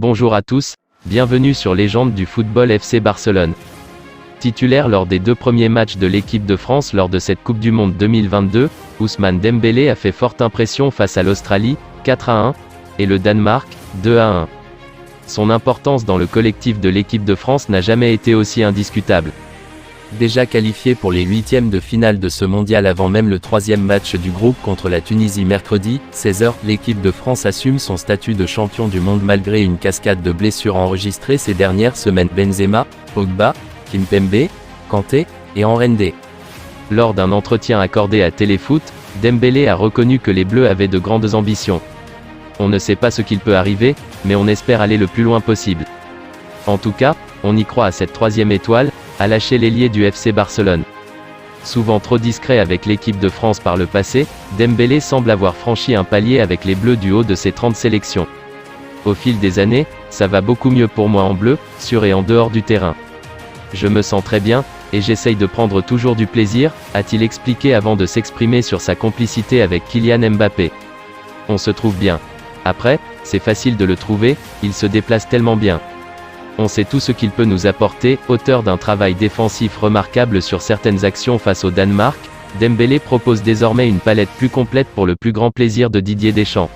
Bonjour à tous, bienvenue sur Légende du football FC Barcelone. Titulaire lors des 2 premiers matchs de l'équipe de France lors de cette Coupe du Monde 2022, Ousmane Dembélé a fait forte impression face à l'Australie, 4-1, et le Danemark, 2-1. Son importance dans le collectif de l'équipe de France n'a jamais été aussi indiscutable. Déjà qualifié pour les 8e de finale de ce mondial avant même le 3e match du groupe contre la Tunisie mercredi, 16h, l'équipe de France assume son statut de champion du monde malgré une cascade de blessures enregistrées ces dernières semaines. Benzema, Pogba, Kimpembe, Kanté, et Henry. Lors d'un entretien accordé à Téléfoot, Dembélé a reconnu que les Bleus avaient de grandes ambitions. On ne sait pas ce qu'il peut arriver, mais on espère aller le plus loin possible. En tout cas, on y croit à cette 3e étoile, a lâché l'ailier du FC Barcelone. Souvent trop discret avec l'équipe de France par le passé, Dembélé semble avoir franchi un palier avec les Bleus du haut de ses 30 sélections. Au fil des années, ça va beaucoup mieux pour moi en bleu, sur et en dehors du terrain. Je me sens très bien, et j'essaye de prendre toujours du plaisir, a-t-il expliqué avant de s'exprimer sur sa complicité avec Kylian Mbappé. On se trouve bien. Après, c'est facile de le trouver, il se déplace tellement bien. On sait tout ce qu'il peut nous apporter. Auteur d'un travail défensif remarquable sur certaines actions face au Danemark, Dembélé propose désormais une palette plus complète pour le plus grand plaisir de Didier Deschamps.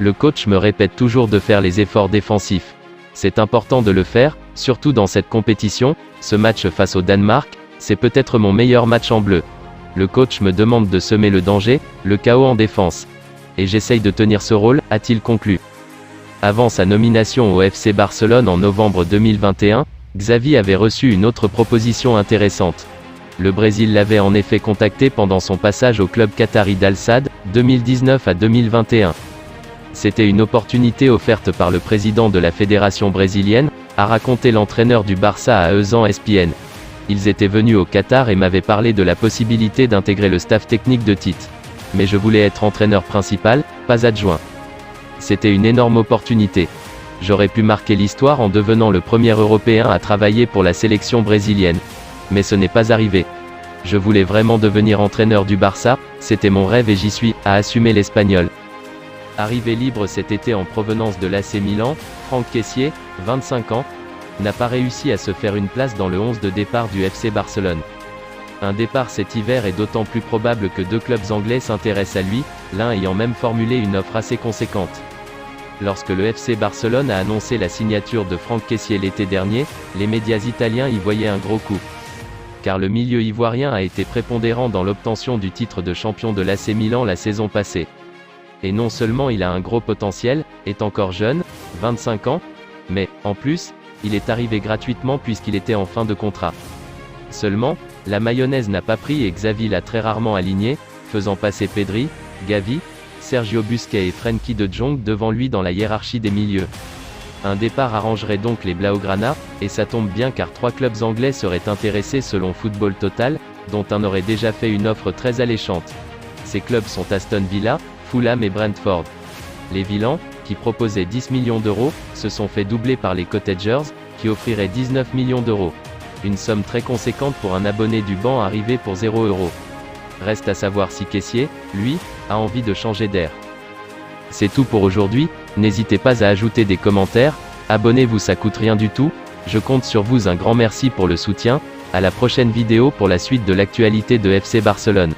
Le coach me répète toujours de faire les efforts défensifs. C'est important de le faire, surtout dans cette compétition. Ce match face au Danemark, c'est peut-être mon meilleur match en bleu. Le coach me demande de semer le danger, le chaos en défense. Et j'essaye de tenir ce rôle, a-t-il conclu. Avant sa nomination au FC Barcelone en novembre 2021, Xavi avait reçu une autre proposition intéressante. Le Brésil l'avait en effet contacté pendant son passage au club qatari d'Al Sadd, 2019 à 2021. C'était une opportunité offerte par le président de la fédération brésilienne, a raconté l'entraîneur du Barça à Euzan ESPN. Ils étaient venus au Qatar et m'avaient parlé de la possibilité d'intégrer le staff technique de Tite. Mais je voulais être entraîneur principal, pas adjoint. C'était une énorme opportunité. J'aurais pu marquer l'histoire en devenant le premier Européen à travailler pour la sélection brésilienne. Mais ce n'est pas arrivé. Je voulais vraiment devenir entraîneur du Barça, c'était mon rêve et j'y suis, a assumé l'Espagnol. Arrivé libre cet été en provenance de l'AC Milan, Franck Kessié, 25 ans, n'a pas réussi à se faire une place dans le 11 de départ du FC Barcelone. Un départ cet hiver est d'autant plus probable que 2 clubs anglais s'intéressent à lui, l'un ayant même formulé une offre assez conséquente. Lorsque le FC Barcelone a annoncé la signature de Franck Kessié l'été dernier, les médias italiens y voyaient un gros coup. Car le milieu ivoirien a été prépondérant dans l'obtention du titre de champion de l'AC Milan la saison passée. Et non seulement il a un gros potentiel, est encore jeune, 25 ans, mais, en plus, il est arrivé gratuitement puisqu'il était en fin de contrat. Seulement, la mayonnaise n'a pas pris et Xavi l'a très rarement aligné, faisant passer Pedri, Gavi, Sergio Busquets et Frenkie de Jong devant lui dans la hiérarchie des milieux. Un départ arrangerait donc les Blaugrana, et ça tombe bien car 3 clubs anglais seraient intéressés selon Football Total, dont un aurait déjà fait une offre très alléchante. Ces clubs sont Aston Villa, Fulham et Brentford. Les Villans, qui proposaient 10 millions d'euros, se sont fait doubler par les Cottagers, qui offriraient 19 millions d'euros. Une somme très conséquente pour un abonné du banc arrivé pour 0 €. Reste à savoir si Kessié, lui, a envie de changer d'air. C'est tout pour aujourd'hui, n'hésitez pas à ajouter des commentaires, abonnez-vous, ça coûte rien du tout, je compte sur vous, un grand merci pour le soutien, à la prochaine vidéo pour la suite de l'actualité de FC Barcelone.